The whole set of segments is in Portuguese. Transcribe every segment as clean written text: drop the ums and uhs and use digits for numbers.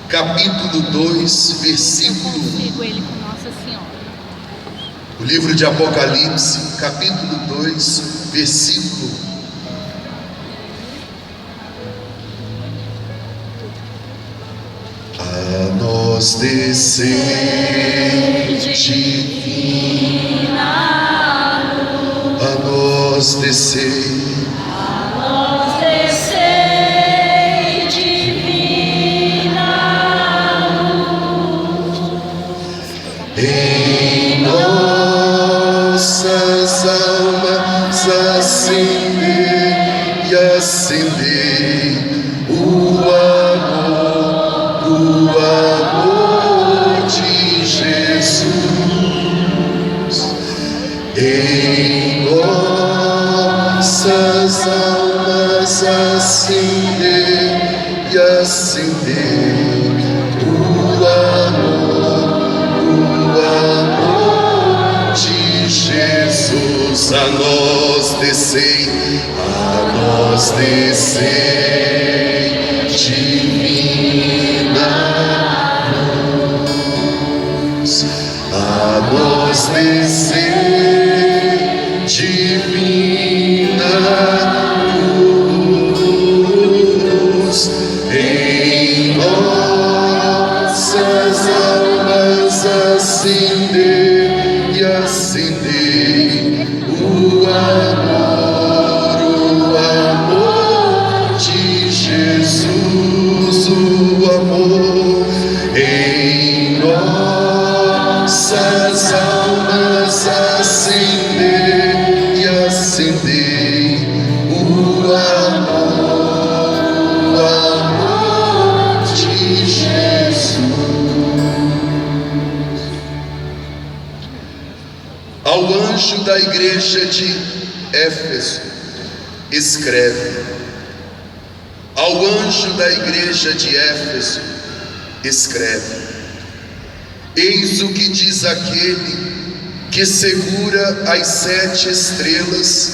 capítulo 2, versículo 1. Consigo ele com Nossa Senhora. O livro de Apocalipse, capítulo 2, versículo 1. A nós descer divina, a nós descer. Em nossas almas acender e acender o amor de Jesus. Em nossas almas acender e acender o amor de Jesus. A nós descei divina luz, a nós descei divina luz, em nossas almas acender e acender o amor de Jesus, o amor em nossas almas acender e acender o amor de Jesus. Ao anjo da igreja de Éfeso, escreve: ao anjo da igreja de Éfeso, escreve: eis o que diz aquele que segura as 7 estrelas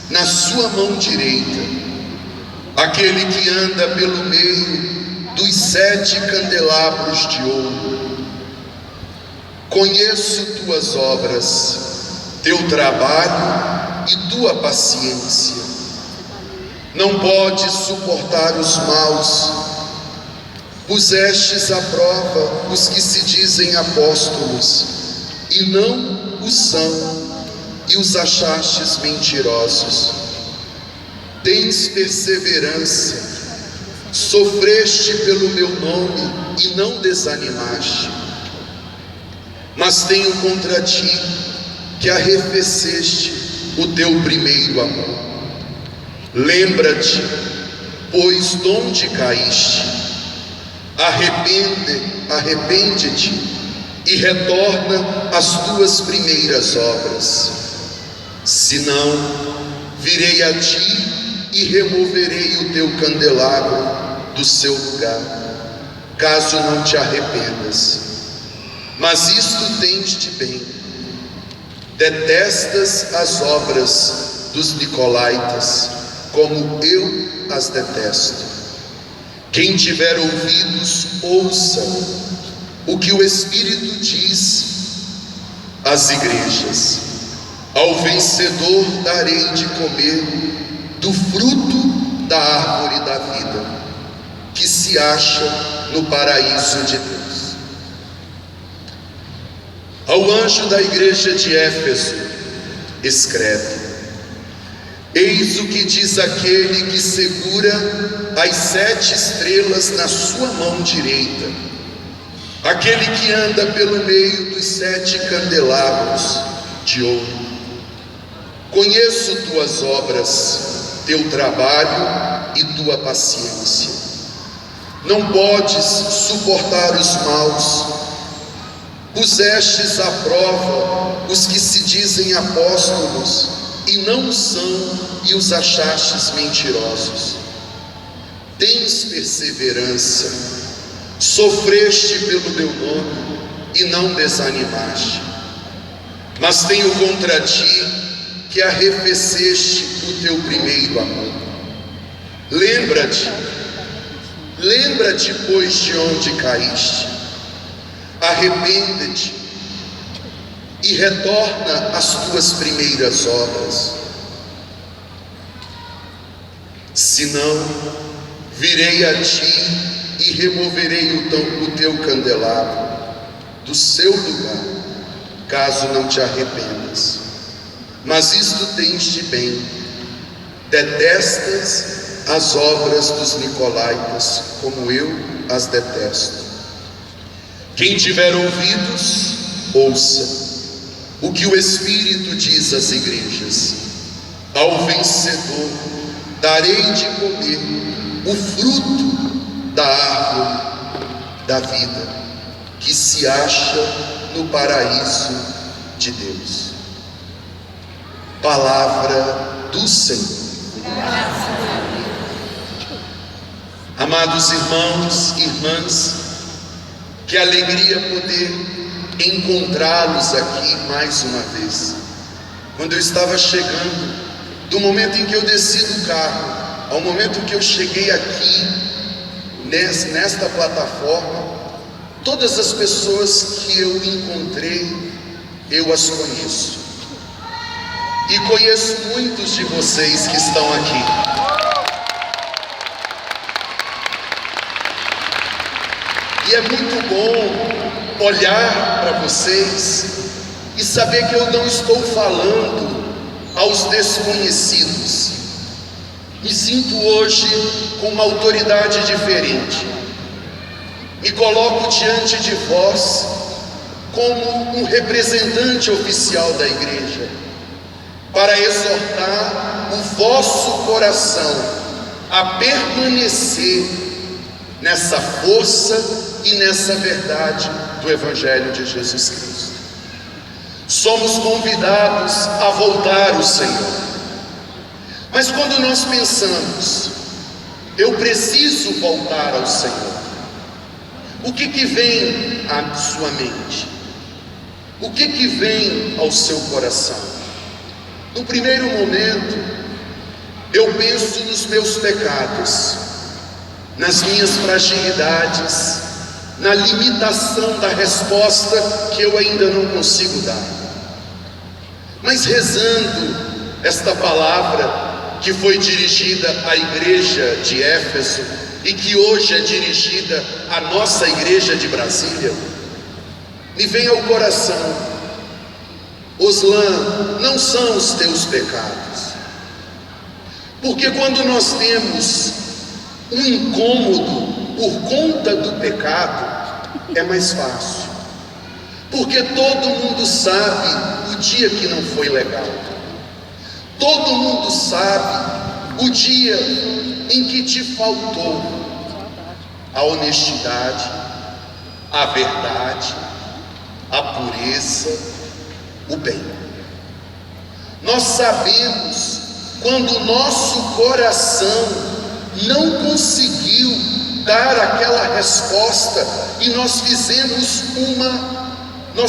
na sua mão direita, aquele que anda pelo meio dos 7 candelabros de ouro. Conheço tuas obras, teu trabalho e tua paciência. Não podes suportar os maus. Pusestes à prova os que se dizem apóstolos e não o são, e os achastes mentirosos. Tens perseverança, sofreste pelo meu nome e não desanimaste. Mas tenho contra ti que arrefeceste o teu primeiro amor. Lembra-te, pois, de onde caíste. Arrepende-te e retorna às tuas primeiras obras. Senão, virei a ti e removerei o teu candelabro do seu lugar, caso não te arrependas. Mas isto tens de bem: detestas as obras dos nicolaítas, como eu as detesto. Quem tiver ouvidos, ouça o que o Espírito diz às igrejas. Ao vencedor darei de comer do fruto da árvore da vida, que se acha no paraíso de Deus. Ao anjo da igreja de Éfeso, escreve: eis o que diz aquele que segura as 7 estrelas na sua mão direita, aquele que anda pelo meio dos 7 candelabros de ouro. Conheço tuas obras, teu trabalho e tua paciência. Não podes suportar os maus. Pusestes à prova os que se dizem apóstolos e não são, e os achastes mentirosos. Tens perseverança, sofreste pelo meu nome e não desanimaste. Mas tenho contra ti que arrefeceste o teu primeiro amor. Lembra-te, pois, de onde caíste, arrepende-te e retorna às tuas primeiras obras. Senão, virei a ti e removerei o teu candelabro do seu lugar, caso não te arrependas. Mas isto tens de bem: detestas as obras dos nicolaítas, como eu as detesto. Quem tiver ouvidos, ouça o que o Espírito diz às igrejas. Ao vencedor darei de comer o fruto da árvore da vida, que se acha no paraíso de Deus. Palavra do Senhor. Amados irmãos e irmãs, que alegria poder encontrá-los aqui mais uma vez. Quando eu estava chegando, do momento em que eu desci do carro ao momento que eu cheguei aqui nesta plataforma, todas as pessoas que eu encontrei, eu as conheço, e conheço muitos de vocês que estão aqui. E é muito bom olhar para vocês e saber que eu não estou falando aos desconhecidos. Me sinto hoje com uma autoridade diferente. Me coloco diante de vós como um representante oficial da igreja, para exortar o vosso coração a permanecer nessa força e nessa verdade do Evangelho de Jesus Cristo. Somos convidados a voltar ao Senhor. Mas quando nós pensamos, eu preciso voltar ao Senhor, o que vem à sua mente? O que vem ao seu coração? No primeiro momento, eu penso nos meus pecados, nas minhas fragilidades, na limitação da resposta que eu ainda não consigo dar. Mas rezando esta palavra que foi dirigida à igreja de Éfeso e que hoje é dirigida à nossa igreja de Brasília, me vem ao coração: Oslan, não são os teus pecados. Porque quando nós temos um incômodo por conta do pecado, é mais fácil, porque todo mundo sabe o dia que não foi legal, todo mundo sabe o dia em que te faltou a honestidade, a verdade, a pureza, o bem. Nós sabemos quando o nosso coração não conseguiu dar aquela resposta e nós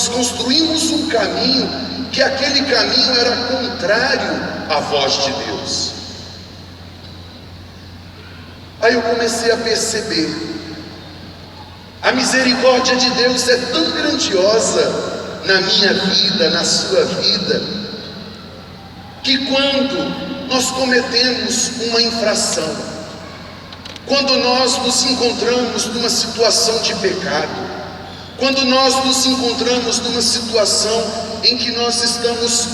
construímos um caminho, que aquele caminho era contrário à voz de Deus. Aí eu comecei a perceber, a misericórdia de Deus é tão grandiosa na minha vida, na sua vida, que quando nós cometemos uma infração, quando nós nos encontramos numa situação de pecado, quando nós nos encontramos numa situação em que nós estamos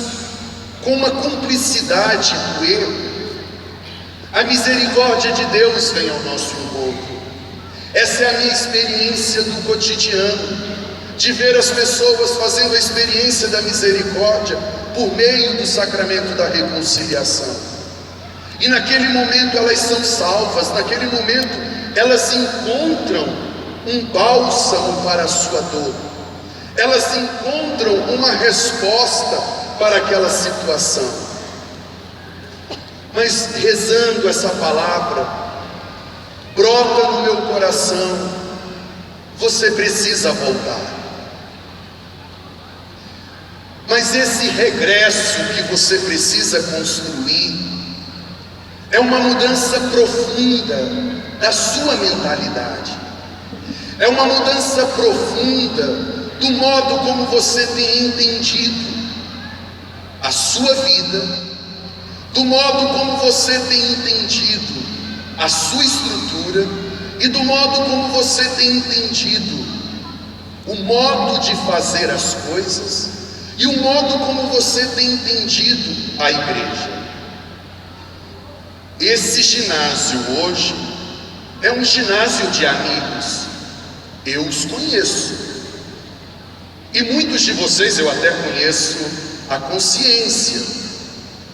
com uma cumplicidade do erro, a misericórdia de Deus vem ao nosso encontro. Essa é a minha experiência do cotidiano, de ver as pessoas fazendo a experiência da misericórdia por meio do sacramento da reconciliação. E naquele momento elas são salvas, naquele momento elas encontram um bálsamo para a sua dor, elas encontram uma resposta para aquela situação. Mas rezando essa palavra, brota no meu coração: você precisa voltar. Mas esse regresso que você precisa construir é uma mudança profunda da sua mentalidade, é uma mudança profunda do modo como você tem entendido a sua vida, do modo como você tem entendido a sua estrutura e do modo como você tem entendido o modo de fazer as coisas e o modo como você tem entendido a igreja. Esse ginásio hoje é um ginásio de amigos, eu os conheço, e muitos de vocês eu até conheço a consciência.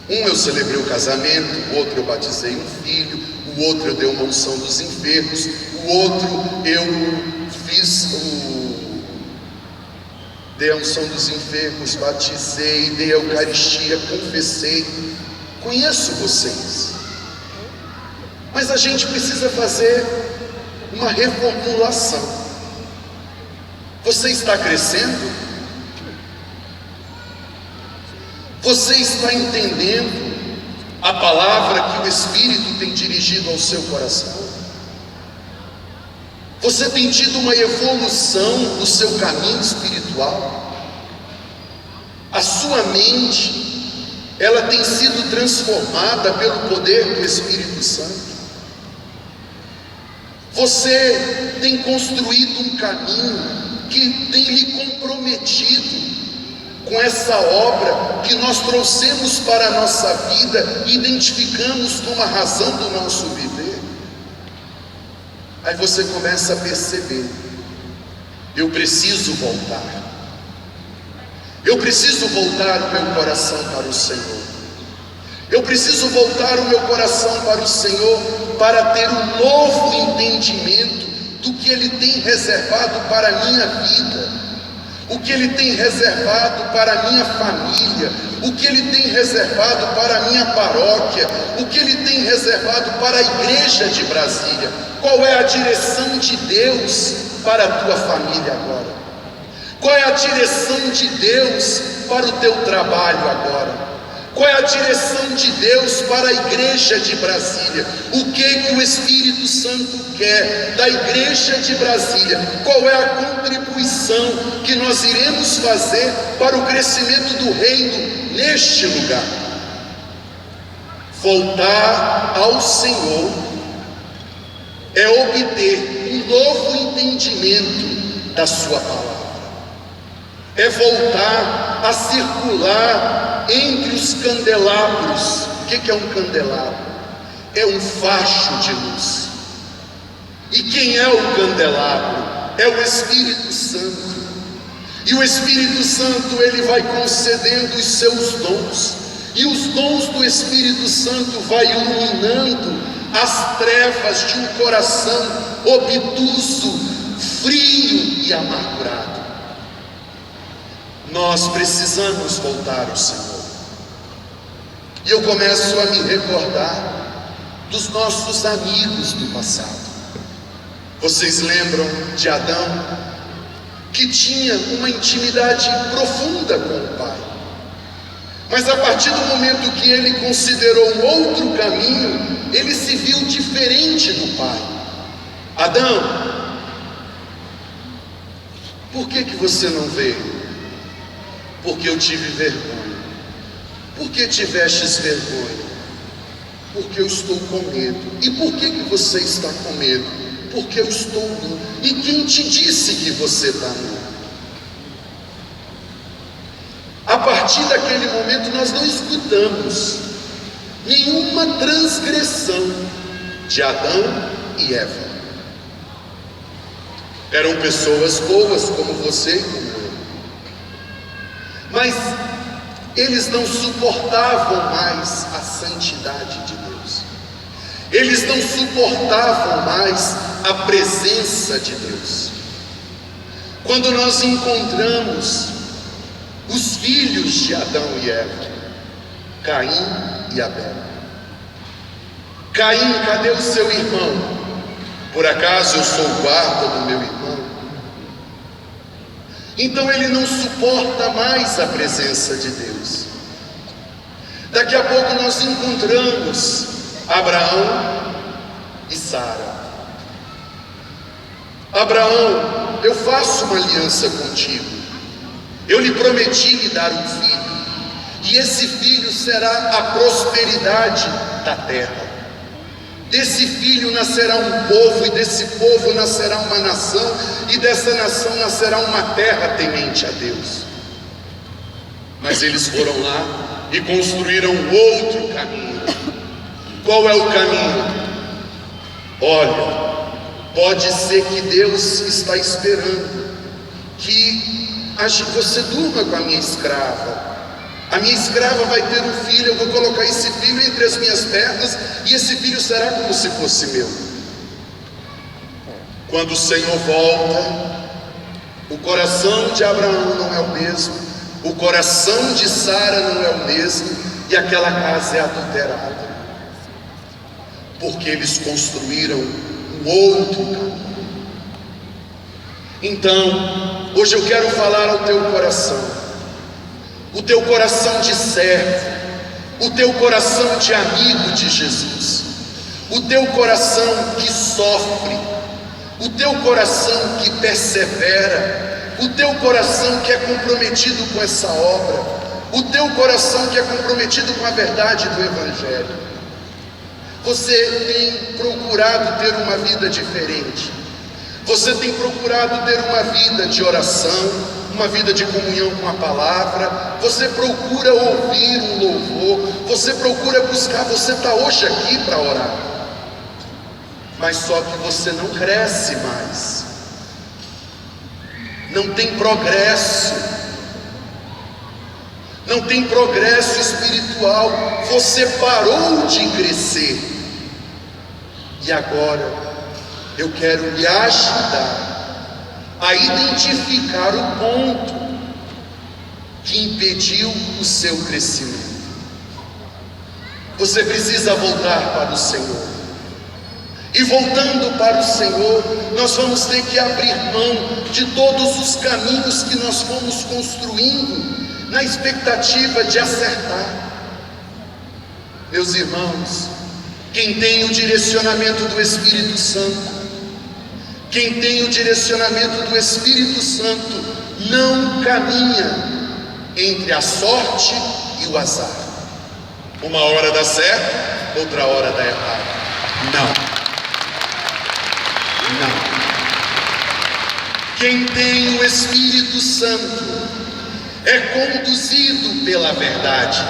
Um eu celebrei o casamento, o outro eu batizei um filho, o outro eu dei uma unção dos enfermos, o outro eu dei a unção dos enfermos, batizei, dei a Eucaristia, confessei. Conheço vocês, mas a gente precisa fazer uma reformulação. Você está crescendo? Você está entendendo a palavra que o Espírito tem dirigido ao seu coração? Você tem tido uma evolução no seu caminho espiritual? A sua mente, ela tem sido transformada pelo poder do Espírito Santo? Você tem construído um caminho que tem lhe comprometido com essa obra que nós trouxemos para a nossa vida, identificamos como a razão do nosso viver? Aí você começa a perceber: eu preciso voltar, eu preciso voltar o meu coração para o Senhor, eu preciso voltar o meu coração para o Senhor, para ter um novo entendimento do que Ele tem reservado para a minha vida, o que Ele tem reservado para a minha família, o que Ele tem reservado para a minha paróquia, o que Ele tem reservado para a igreja de Brasília. Qual é a direção de Deus para a tua família agora? Qual é a direção de Deus para o teu trabalho agora? Qual é a direção de Deus para a igreja de Brasília? O que o Espírito Santo quer da igreja de Brasília? Qual é a contribuição que nós iremos fazer para o crescimento do reino neste lugar? Voltar ao Senhor é obter um novo entendimento da sua palavra, é voltar a circular entre os candelabros. O que é um candelabro? É um facho de luz. E quem é o candelabro? É o Espírito Santo. E o Espírito Santo, ele vai concedendo os seus dons, e os dons do Espírito Santo vai iluminando as trevas de um coração obtuso, frio e amargurado. Nós precisamos voltar ao Senhor. E eu começo a me recordar dos nossos amigos do passado. Vocês lembram de Adão, que tinha uma intimidade profunda com o Pai, mas a partir do momento que ele considerou um outro caminho, ele se viu diferente do Pai. Adão, por que você não veio? Porque eu tive vergonha. Por que tivestes vergonha? Porque eu estou com medo. E por que você está com medo? Porque eu estou nu. E quem te disse que você está nu? A partir daquele momento nós não escutamos nenhuma transgressão de Adão e Eva. Eram pessoas boas como você e como eu, mas eles não suportavam mais a santidade de Deus, eles não suportavam mais a presença de Deus. Quando nós encontramos os filhos de Adão e Eva, Caim e Abel. Caim, cadê o seu irmão? Por acaso eu sou o guarda do meu irmão? Então ele não suporta mais a presença de Deus. Daqui a pouco nós encontramos Abraão e Sara. Abraão, eu faço uma aliança contigo, eu lhe prometi lhe dar um filho, e esse filho será a prosperidade da terra. Desse filho nascerá um povo, e desse povo nascerá uma nação, e dessa nação nascerá uma terra temente a Deus. Mas eles foram lá e construíram outro caminho. Qual é o caminho? Olha, pode ser que Deus está esperando que você durma com a minha escrava. A minha escrava vai ter um filho, eu vou colocar esse filho entre as minhas pernas, e esse filho será como se fosse meu. Quando o Senhor volta, o coração de Abraão não é o mesmo, o coração de Sara não é o mesmo, e aquela casa é adulterada, porque eles construíram um outro caminho. Então, hoje eu quero falar ao teu coração, o teu coração de servo, o teu coração de amigo de Jesus, o teu coração que sofre, o teu coração que persevera, o teu coração que é comprometido com essa obra, o teu coração que é comprometido com a verdade do Evangelho. Você tem procurado ter uma vida diferente, você tem procurado ter uma vida de oração, uma vida de comunhão com a palavra, você procura ouvir um louvor, você procura buscar, você está hoje aqui para orar, mas só que você não cresce mais, não tem progresso, não tem progresso espiritual, você parou de crescer, e agora eu quero lhe ajudar a identificar o ponto que impediu o seu crescimento. Você precisa voltar para o Senhor, e voltando para o Senhor, nós vamos ter que abrir mão de todos os caminhos que nós fomos construindo na expectativa de acertar. Meus irmãos, quem tem o direcionamento do Espírito Santo, quem tem o direcionamento do Espírito Santo, não caminha entre a sorte e o azar. Uma hora dá certo, outra hora dá errado. Não. Quem tem o Espírito Santo é conduzido pela verdade.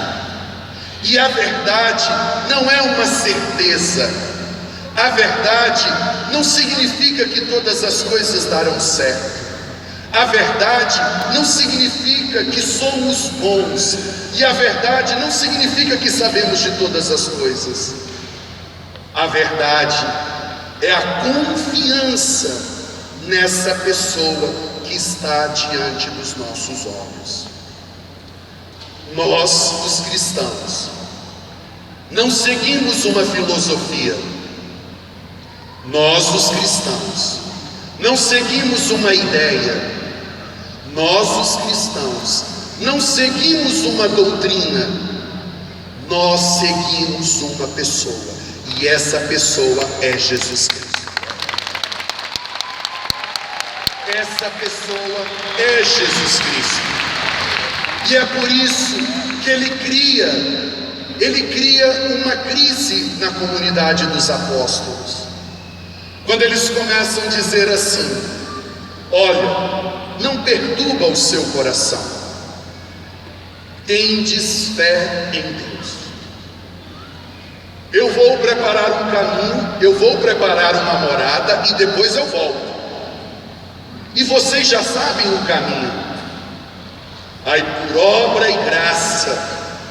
E a verdade não é uma certeza. A verdade não significa que todas as coisas darão certo. A verdade não significa que somos bons. E a verdade não significa que sabemos de todas as coisas. A verdade é a confiança nessa pessoa que está diante dos nossos olhos. Nós, os cristãos, não seguimos uma filosofia. Nós, os cristãos, não seguimos uma ideia. Nós, os cristãos, não seguimos uma doutrina. Nós seguimos uma pessoa, e essa pessoa é Jesus Cristo. Essa pessoa é Jesus Cristo. E é por isso que ele cria uma crise na comunidade dos apóstolos. Quando eles começam a dizer assim: olha, não perturba o seu coração, tendes fé em Deus. Eu vou preparar um caminho, eu vou preparar uma morada e depois eu volto. E vocês já sabem o caminho. Aí, por obra e graça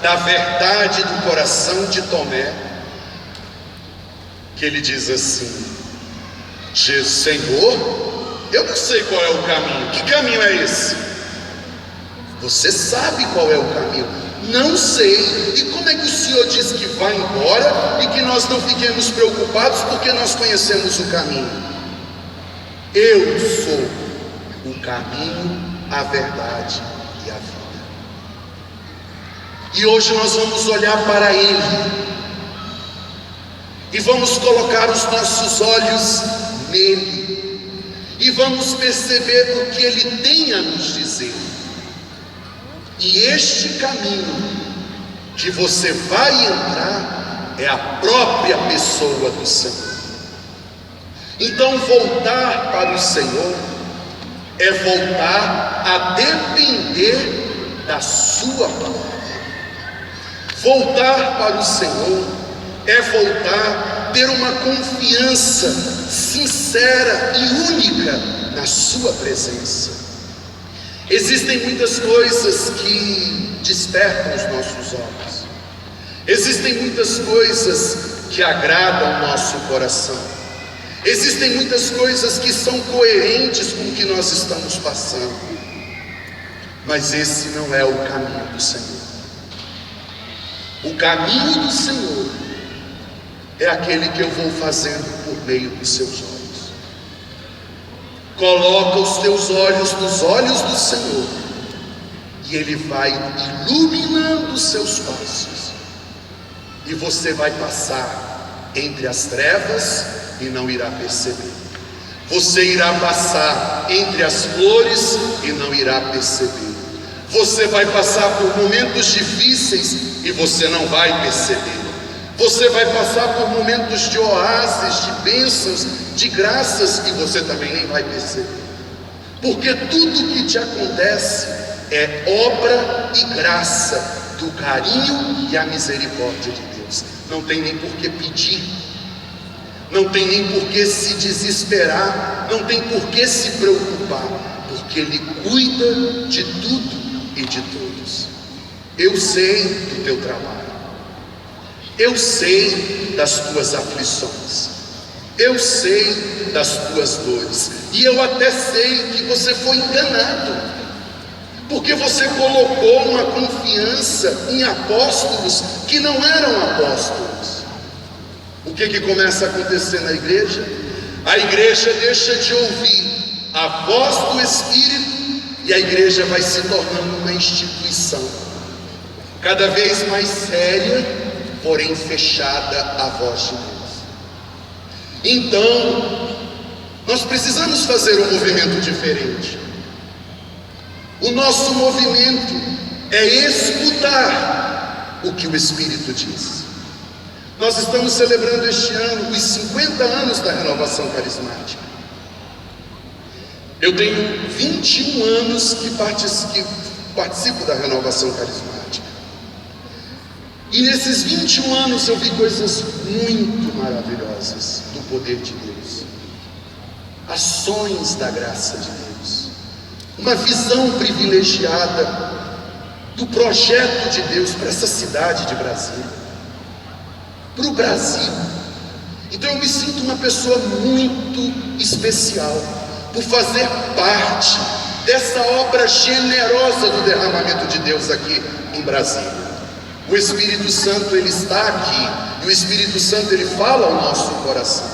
da verdade do coração de Tomé, que ele diz assim: Senhor, eu não sei qual é o caminho. Que caminho é esse? Você sabe qual é o caminho. Não sei. E como é que o Senhor diz que vai embora e que nós não fiquemos preocupados porque nós conhecemos o caminho? Eu sou o caminho, a verdade e a vida. E hoje nós vamos olhar para Ele. e vamos colocar os nossos olhos nele, e vamos perceber o que ele tem a nos dizer. E este caminho que você vai entrar é a própria pessoa do Senhor. Então, voltar para o Senhor é voltar a depender da sua palavra. Voltar para o Senhor é voltar a ter uma confiança sincera e única na sua presença. Existem muitas coisas que despertam os nossos olhos. Existem muitas coisas que agradam o nosso coração. Existem muitas coisas que são coerentes com o que nós estamos passando. Mas esse não é o caminho do Senhor. O caminho do Senhor é aquele que eu vou fazendo por meio dos seus olhos. Coloca os teus olhos nos olhos do Senhor, e Ele vai iluminando os seus passos, e você vai passar entre as trevas e não irá perceber. Você irá passar entre as flores e não irá perceber. Você vai passar por momentos difíceis e você não vai perceber. Você vai passar por momentos de oásis, de bênçãos, de graças, e você também nem vai perceber. Porque tudo que te acontece é obra e graça do carinho e a misericórdia de Deus. Não tem nem por que pedir, não tem nem por que se desesperar, não tem por que se preocupar, porque Ele cuida de tudo e de todos. Eu sei do teu trabalho, eu sei das tuas aflições, eu sei das tuas dores, e eu até sei que você foi enganado, porque você colocou uma confiança em apóstolos que não eram apóstolos. O que começa a acontecer na igreja? A igreja deixa de ouvir a voz do Espírito, e a igreja vai se tornando uma instituição, cada vez mais séria, porém fechada à voz de Deus. Então, nós precisamos fazer um movimento diferente. O nosso movimento é escutar o que o Espírito diz. Nós estamos celebrando este ano os 50 anos da Renovação Carismática. Eu tenho 21 anos que participo da Renovação Carismática. E nesses 21 anos eu vi coisas muito maravilhosas do poder de Deus, ações da graça de Deus, uma visão privilegiada do projeto de Deus para essa cidade de Brasília, para o Brasil. Então eu me sinto uma pessoa muito especial por fazer parte dessa obra generosa do derramamento de Deus aqui em Brasília. O Espírito Santo, Ele está aqui, e o Espírito Santo, Ele fala ao nosso coração,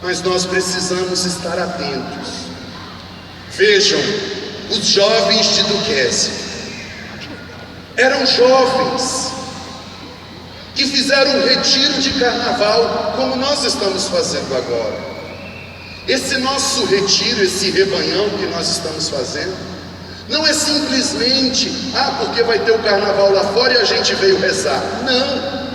mas nós precisamos estar atentos. Vejam, os jovens de Duquesne eram jovens que fizeram um retiro de carnaval, como nós estamos fazendo agora. Esse nosso retiro, esse rebanhão que nós estamos fazendo, não é simplesmente, porque vai ter o carnaval lá fora e a gente veio rezar. Não,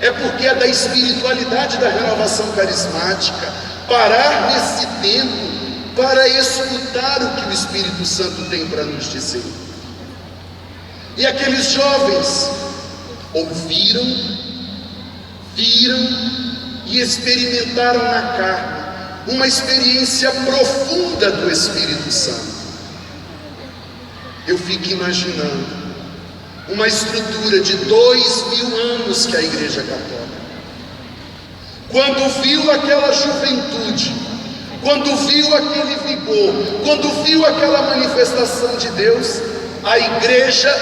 é porque é da espiritualidade da renovação carismática, parar nesse tempo para escutar o que o Espírito Santo tem para nos dizer. E aqueles jovens ouviram, viram e experimentaram na carne uma experiência profunda do Espírito Santo. Eu fico imaginando uma estrutura de 2000 anos que a Igreja Católica, quando viu aquela juventude, quando viu aquele vigor, quando viu aquela manifestação de Deus, a Igreja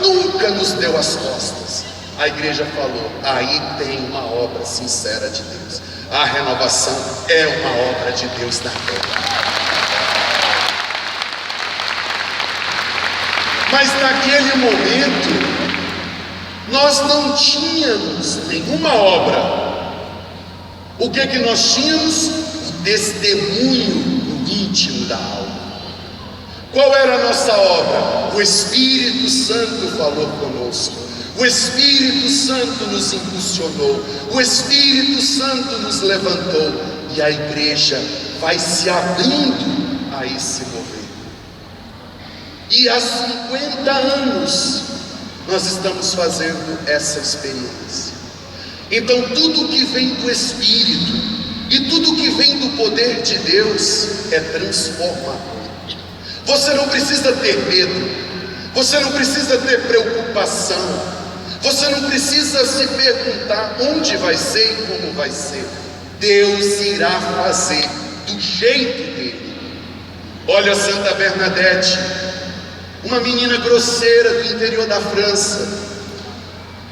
nunca nos deu as costas. A Igreja falou: aí tem uma obra sincera de Deus. A renovação é uma obra de Deus na terra. Mas naquele momento Nós não tínhamos nenhuma obra. O que nós tínhamos? O testemunho no íntimo da alma. Qual era a nossa obra? O Espírito Santo falou conosco. O Espírito Santo nos impulsionou. O Espírito Santo nos levantou. E a igreja vai se abrindo a esse mover. E há 50 anos nós estamos fazendo essa experiência. Então tudo que vem do Espírito e tudo que vem do poder de Deus é transformador. Você não precisa ter medo, você não precisa ter preocupação, você não precisa se perguntar onde vai ser e como vai ser. Deus irá fazer do jeito dele. Olha Santa Bernadette, uma menina grosseira do interior da França,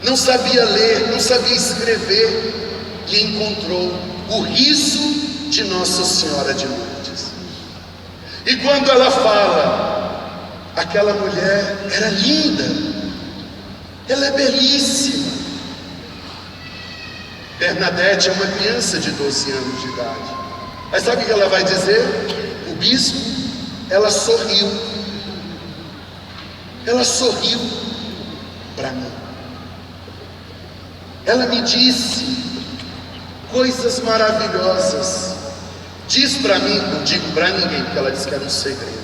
não sabia ler, não sabia escrever, e encontrou o riso de Nossa Senhora de Lourdes. E quando ela fala, aquela mulher era linda, ela é belíssima. Bernadette é uma criança de 12 anos de idade. Mas sabe o que ela vai dizer? O bispo, ela sorriu. Ela sorriu para mim. Ela me disse coisas maravilhosas. Diz para mim, não digo para ninguém, porque ela disse que era um segredo.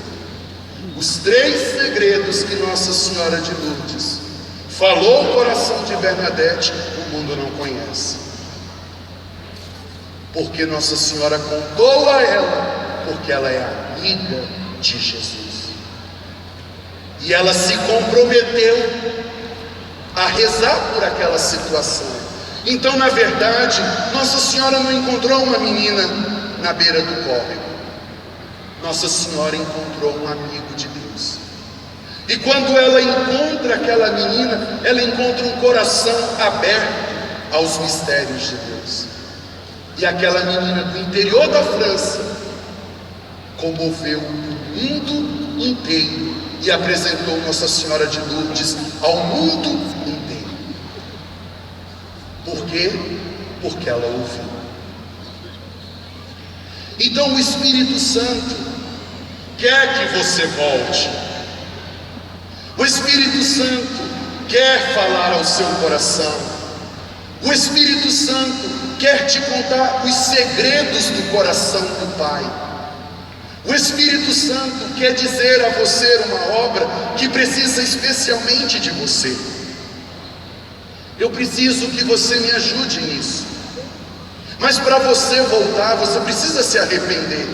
Os 3 segredos que Nossa Senhora de Lourdes falou ao coração de Bernadette, o mundo não conhece. Porque Nossa Senhora contou a ela, porque ela é amiga de Jesus. E ela se comprometeu a rezar por aquela situação. Então, na verdade, Nossa Senhora não encontrou uma menina na beira do córrego. Nossa Senhora encontrou um amigo de Deus. E quando ela encontra aquela menina, ela encontra um coração aberto aos mistérios de Deus. E aquela menina do interior da França comoveu o mundo inteiro e apresentou Nossa Senhora de Lourdes ao mundo inteiro. Por quê? Porque ela ouviu. Então o Espírito Santo quer que você volte. O Espírito Santo quer falar ao seu coração. O Espírito Santo quer te contar os segredos do coração do Pai. O Espírito Santo quer dizer a você uma obra que precisa especialmente de você. Eu preciso que você me ajude nisso. Mas para você voltar, você precisa se arrepender.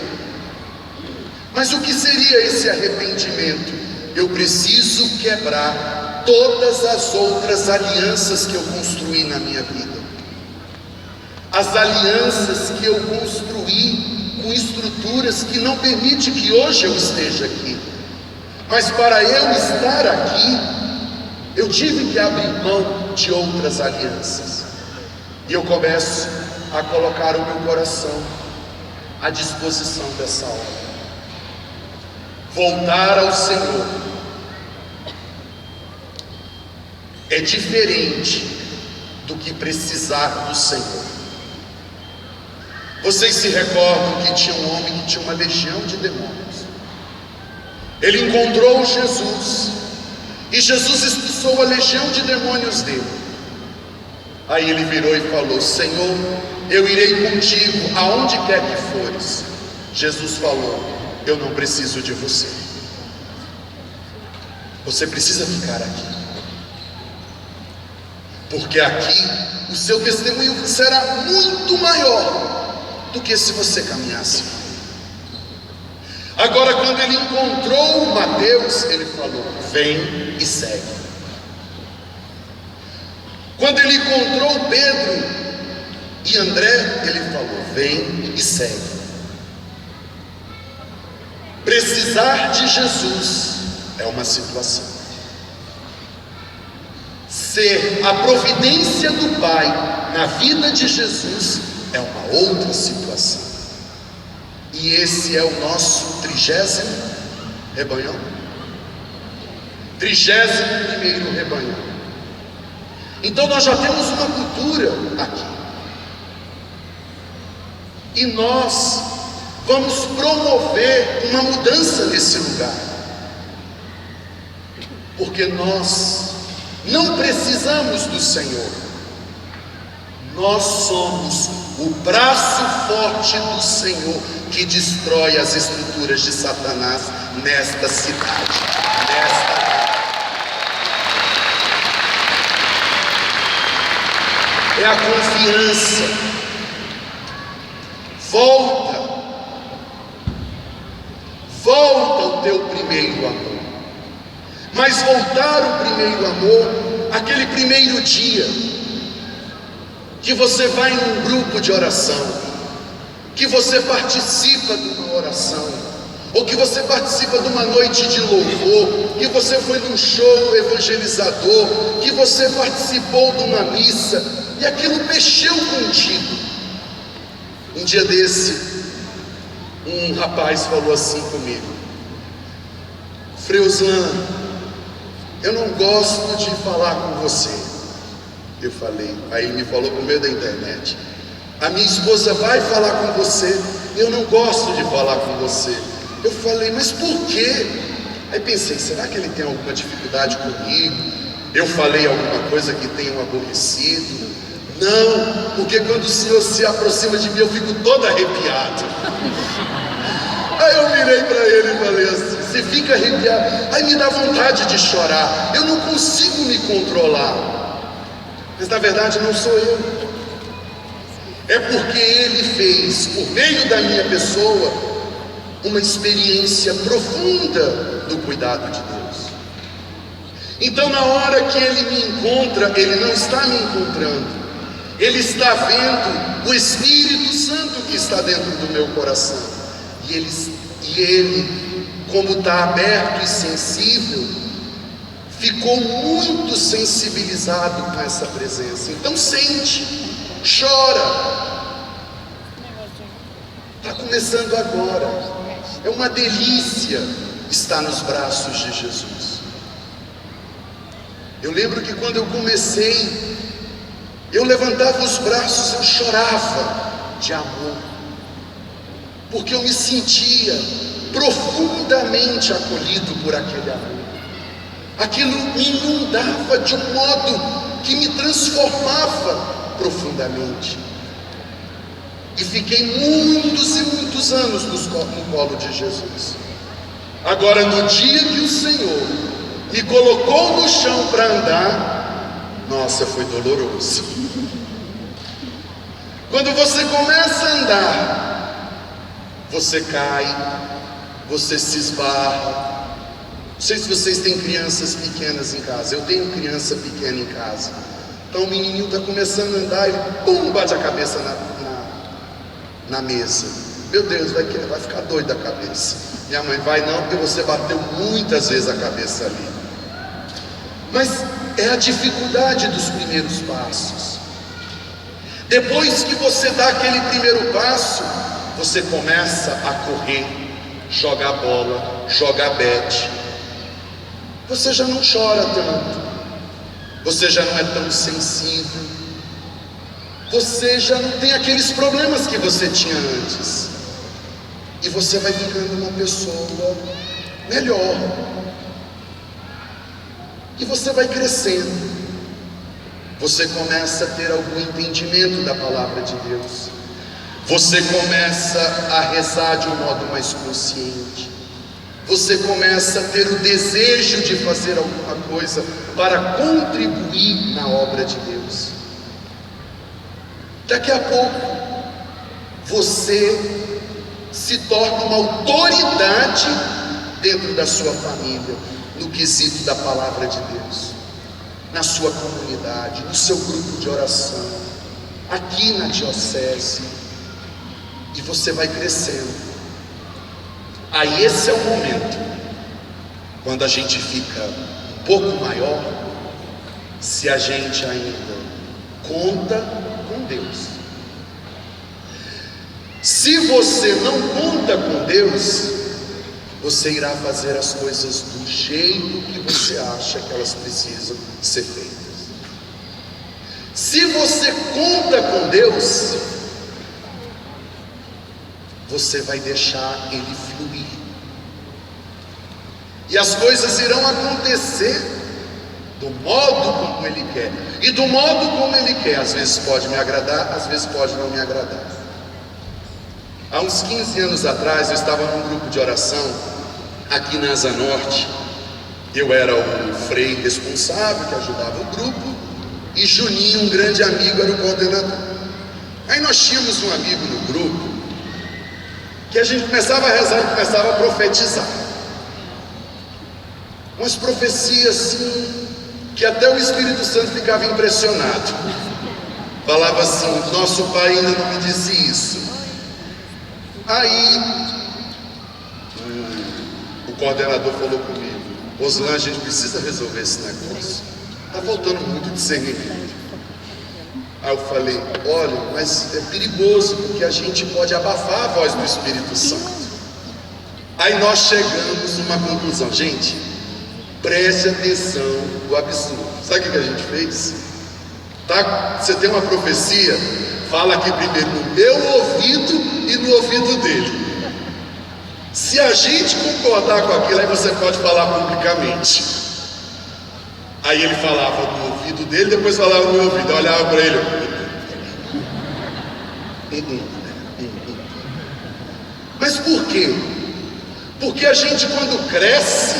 Mas o que seria esse arrependimento? Eu preciso quebrar todas as outras alianças que eu construí na minha vida. As alianças que eu construí com estruturas que não permitem que hoje eu esteja aqui. Mas para eu estar aqui, eu tive que abrir mão de outras alianças. E eu começo a colocar o meu coração à disposição dessa obra. Voltar ao Senhor é diferente do que precisar do Senhor. Vocês se recordam que tinha um homem que tinha uma legião de demônios. Ele encontrou Jesus e Jesus expulsou a legião de demônios dele. Aí ele virou e falou: Senhor, eu irei contigo aonde quer que fores. Jesus falou: eu não preciso de você. Você precisa ficar aqui, porque aqui o seu testemunho será muito maior do que se você caminhasse. Agora, quando ele encontrou Mateus, ele falou: vem e segue. Quando ele encontrou Pedro e André, ele falou: vem e segue. Precisar de Jesus é uma situação. Ser a providência do Pai na vida de Jesus é uma outra situação. E esse é o nosso 30º rebanhão. 31º rebanhão. Então nós já temos uma cultura aqui, e nós vamos promover uma mudança nesse lugar, porque nós não precisamos do Senhor, nós somos o braço forte do Senhor que destrói as estruturas de Satanás nesta cidade, é a confiança. Volta o teu primeiro amor. Mas voltar o primeiro amor, aquele primeiro dia que você vai num grupo de oração, que você participa de uma oração, ou que você participa de uma noite de louvor, que você foi num show evangelizador, que você participou de uma missa, e aquilo mexeu contigo. Um dia desse, um rapaz falou assim comigo: Freuslan, eu não gosto de falar com você. Eu falei, aí ele me falou por meio da internet: a minha esposa vai falar com você, eu não gosto de falar com você. Eu falei, mas por quê? Aí pensei, será que ele tem alguma dificuldade comigo? Eu falei alguma coisa que tenha um aborrecido? Não, porque quando o Senhor se aproxima de mim, eu fico todo arrepiado. Aí eu virei para ele e falei assim: você fica arrepiado? Aí me dá vontade de chorar, eu não consigo me controlar. Mas na verdade não sou eu, é porque Ele fez, por meio da minha pessoa, uma experiência profunda do cuidado de Deus. Então na hora que Ele me encontra, Ele não está me encontrando, Ele está vendo o Espírito Santo que está dentro do meu coração, e Ele, como está aberto e sensível, ficou muito sensibilizado com essa presença. Então sente, chora. Está começando agora. É uma delícia estar nos braços de Jesus. Eu lembro que quando eu comecei, eu levantava os braços, eu chorava de amor, porque eu me sentia profundamente acolhido por aquele amor. Aquilo me inundava de um modo que me transformava profundamente. E fiquei muitos e muitos anos no colo de Jesus. Agora, no dia que o Senhor me colocou no chão para andar, nossa, foi doloroso. Quando você começa a andar, você cai, você se esbarra. Não sei se vocês têm crianças pequenas em casa. Eu tenho criança pequena em casa. Então o menininho está começando a andar e pum, bate a cabeça na mesa. Meu Deus, vai ficar doido da cabeça. Minha mãe, vai não, porque você bateu muitas vezes a cabeça ali. Mas é a dificuldade dos primeiros passos. Depois que você dá aquele primeiro passo, você começa a correr, jogar bola, jogar bete. Você já não chora tanto, você já não é tão sensível, você já não tem aqueles problemas que você tinha antes, e você vai ficando uma pessoa melhor, e você vai crescendo, você começa a ter algum entendimento da palavra de Deus, você começa a rezar de um modo mais consciente, você começa a ter o desejo de fazer alguma coisa para contribuir na obra de Deus. Daqui a pouco você se torna uma autoridade dentro da sua família, no quesito da palavra de Deus, na sua comunidade, no seu grupo de oração, aqui na diocese, e você vai crescendo. Aí esse é o momento, quando a gente fica um pouco maior, se a gente ainda conta com Deus. Se você não conta com Deus, você irá fazer as coisas do jeito que você acha que elas precisam ser feitas. Se você conta com Deus, você vai deixar Ele fluir, e as coisas irão acontecer do modo como Ele quer. E do modo como Ele quer, às vezes pode me agradar, às vezes pode não me agradar. Há uns 15 anos atrás, eu estava num grupo de oração aqui na Asa Norte. Eu era o frei responsável que ajudava o grupo, e Juninho, um grande amigo, era o coordenador. Aí nós tínhamos um amigo no grupo que a gente começava a rezar e começava a profetizar umas profecias assim, que até o Espírito Santo ficava impressionado. Falava assim: nosso pai ainda não me disse isso. Aí o coordenador falou comigo: Oslan, a gente precisa resolver esse negócio, está faltando muito discernimento. Aí eu falei: olha, mas é perigoso, porque a gente pode abafar a voz do Espírito Santo. Aí nós chegamos numa conclusão: gente, preste atenção do absurdo. Sabe o que a gente fez? Tá? Você tem uma profecia, fala aqui primeiro no meu ouvido e no ouvido dele. Se a gente concordar com aquilo, aí você pode falar publicamente. Aí ele falava no ouvido dele, depois falava no meu ouvido. Eu olhava para ele: mas por quê? Porque a gente, quando cresce,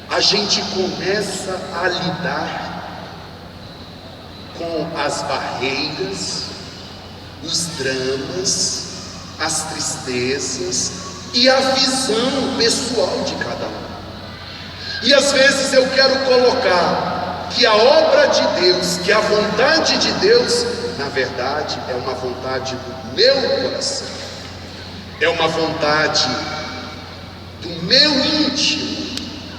a gente começa a lidar com as barreiras, os dramas, as tristezas e a visão pessoal de cada um. E às vezes eu quero colocar que a obra de Deus, que a vontade de Deus, na verdade é uma vontade do meu coração, é uma vontade do meu íntimo,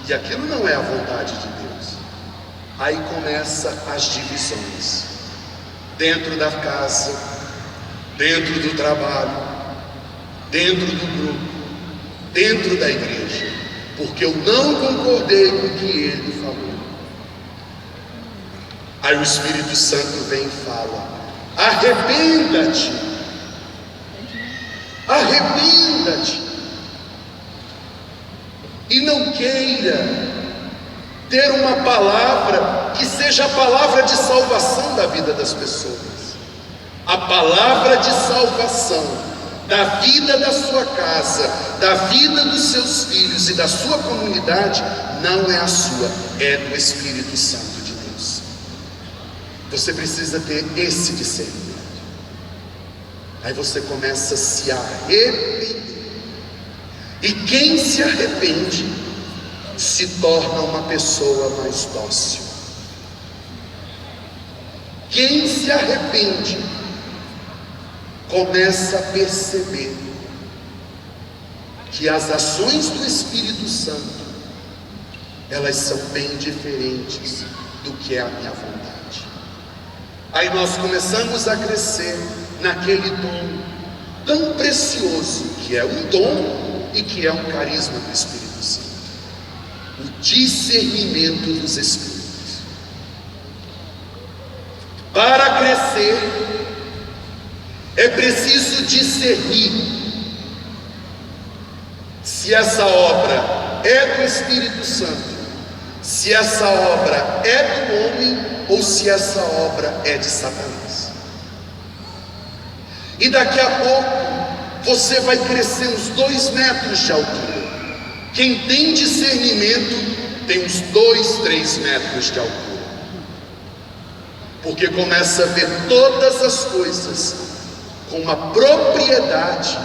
e aquilo não é a vontade de Deus. Aí começam as divisões dentro da casa, dentro do trabalho, dentro do grupo, dentro da igreja, porque eu não concordei com o que ele falou. Aí o Espírito Santo vem e fala: arrependa-te, arrependa-te, e não queira ter uma palavra que seja a palavra de salvação da vida das pessoas. A palavra de salvação da vida da sua casa, da vida dos seus filhos e da sua comunidade não é a sua, é do Espírito Santo de Deus. Você precisa ter esse discernimento. Aí você começa a se arrepender. E quem se arrepende se torna uma pessoa mais dócil. Quem se arrepende começa a perceber que as ações do Espírito Santo, elas são bem diferentes do que é a minha vontade. Aí nós começamos a crescer naquele dom tão precioso que é um dom e que é um carisma do Espírito Santo, o discernimento dos Espíritos. Para crescer é preciso discernir se essa obra é do Espírito Santo, se essa obra é do homem ou se essa obra é de Satanás. E daqui a pouco você vai crescer uns 2 metros de altura. Quem tem discernimento tem uns 2, 3 metros de altura, porque começa a ver todas as coisas com uma propriedade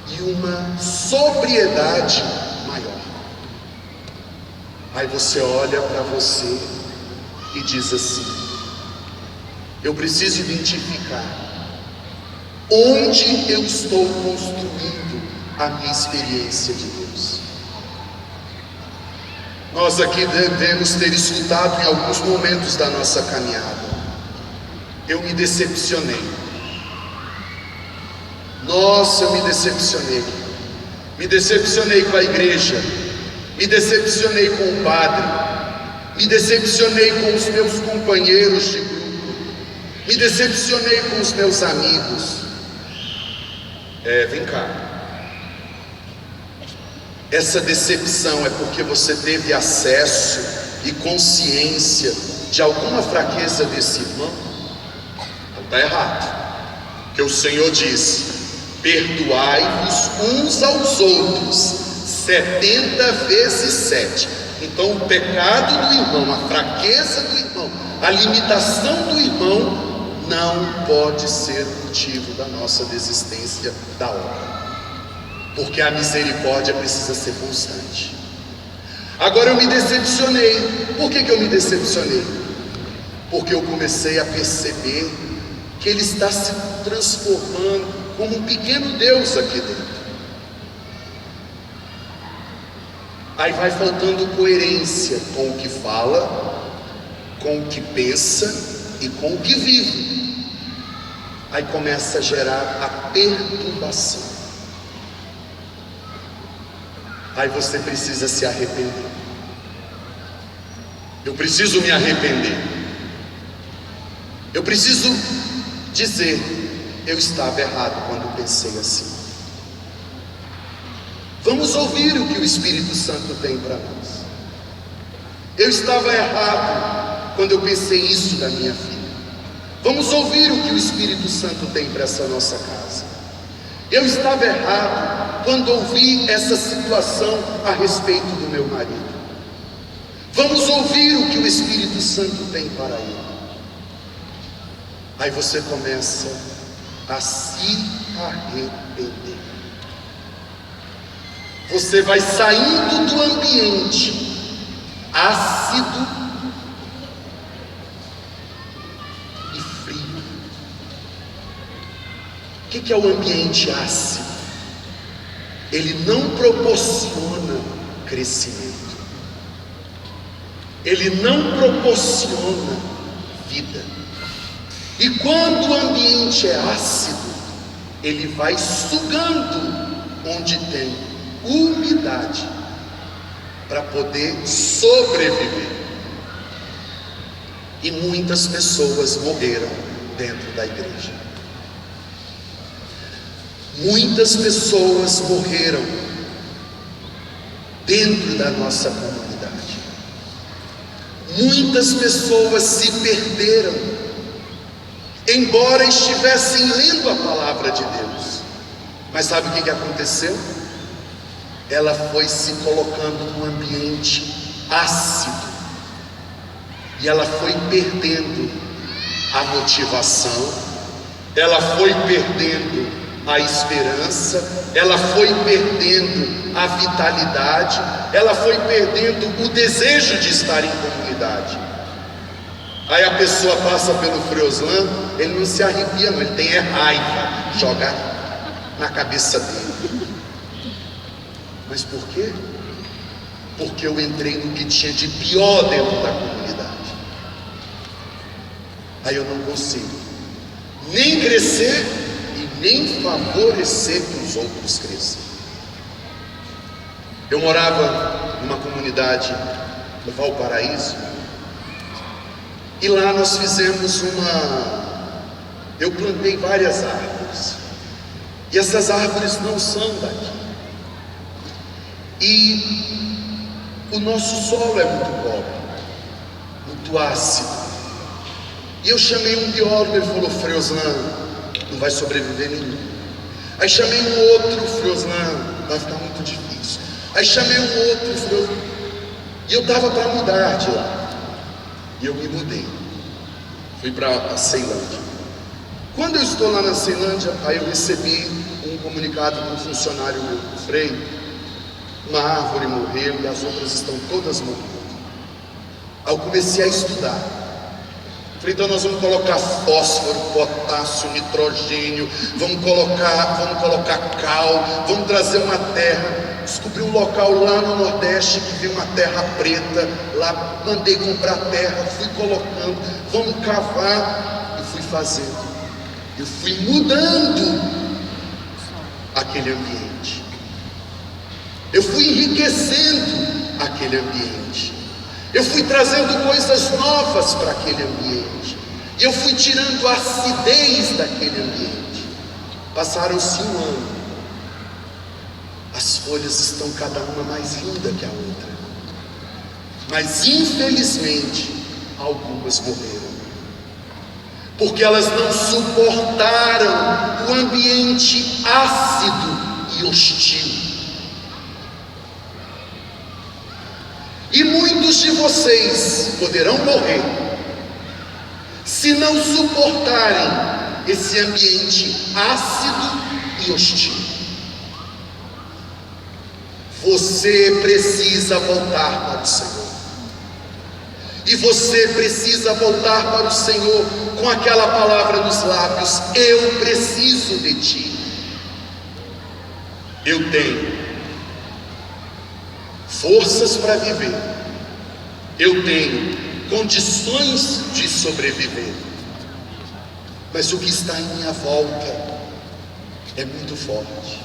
e uma sobriedade maior. Aí você olha para você e diz assim: eu preciso identificar onde eu estou construindo a minha experiência de Deus. Nós aqui devemos ter escutado em alguns momentos da nossa caminhada: eu me decepcionei. Nossa, eu me decepcionei. Me decepcionei com a igreja, me decepcionei com o padre, me decepcionei com os meus companheiros de grupo, me decepcionei com os meus amigos. Vem cá. Essa decepção é porque você teve acesso e consciência de alguma fraqueza desse irmão? Está errado, porque o Senhor diz: perdoai-vos uns aos outros 70 vezes 7. Então o pecado do irmão, a fraqueza do irmão, a limitação do irmão não pode ser motivo da nossa desistência da obra, porque a misericórdia precisa ser constante. Agora eu me decepcionei. Por que eu me decepcionei? Porque eu comecei a perceber que ele está se transformando como um pequeno Deus aqui dentro. Aí vai faltando coerência com o que fala, com o que pensa e com o que vive. Aí começa a gerar a perturbação. Aí você precisa se arrepender. Eu preciso me arrepender. Eu preciso dizer: eu estava errado quando pensei assim. Vamos ouvir o que o Espírito Santo tem para nós. Eu estava errado quando eu pensei isso da minha filha. Vamos ouvir o que o Espírito Santo tem para essa nossa casa. Eu estava errado quando ouvi essa situação a respeito do meu marido. Vamos ouvir o que o Espírito Santo tem para ele. Aí você começa a se arrepender. Você vai saindo do ambiente ácido e frio. O que é o ambiente ácido? Ele não proporciona crescimento. Ele não proporciona vida. E quando o ambiente é ácido, ele vai sugando onde tem umidade para poder sobreviver. E muitas pessoas morreram dentro da igreja. Muitas pessoas morreram dentro da nossa comunidade. Muitas pessoas se perderam, embora estivessem lendo a palavra de Deus. Mas sabe o que aconteceu? Ela foi se colocando num ambiente ácido, e ela foi perdendo a motivação, ela foi perdendo a esperança, ela foi perdendo a vitalidade, ela foi perdendo o desejo de estar em comunidade. Aí a pessoa passa pelo Freoslan, ele não se arrepia não, ele tem raiva, joga na cabeça dele. Mas por quê? Porque eu entrei no que tinha de pior dentro da comunidade. Aí eu não consigo nem crescer e nem favorecer que os outros cresçam. Eu morava numa comunidade no Valparaíso, e lá nós fizemos eu plantei várias árvores, e essas árvores não são daqui, e o nosso solo é muito pobre, muito ácido. E eu chamei um biólogo, ele falou: Freoslan, não vai sobreviver nenhum. Aí chamei um outro: Freoslan, vai ficar muito difícil. Aí chamei um outro: Freoslan. E eu estava para mudar de lá, e eu me mudei, fui para a Ceilândia. Quando eu estou lá na Ceilândia, aí eu recebi um comunicado de um funcionário meu, Frei: uma árvore morreu e as outras estão todas morrendo. Aí eu comecei a estudar. Falei: então nós vamos colocar fósforo, potássio, nitrogênio, vamos colocar cal, vamos trazer uma terra. Descobri um local lá no Nordeste que veio uma terra preta, lá mandei comprar terra, fui colocando, vamos cavar, e fui fazendo. Eu fui mudando aquele ambiente. Eu fui enriquecendo aquele ambiente. Eu fui trazendo coisas novas para aquele ambiente. E eu fui tirando a acidez daquele ambiente. Passaram-se um ano. As folhas estão cada uma mais linda que a outra. Mas infelizmente, algumas morreram. Porque elas não suportaram o ambiente ácido e hostil. E muitos de vocês poderão morrer se não suportarem esse ambiente ácido e hostil. Você precisa voltar para o Senhor. E você precisa voltar para o Senhor com aquela palavra nos lábios: eu preciso de ti. Eu tenho forças para viver. Eu tenho condições de sobreviver. Mas o que está em minha volta é muito forte.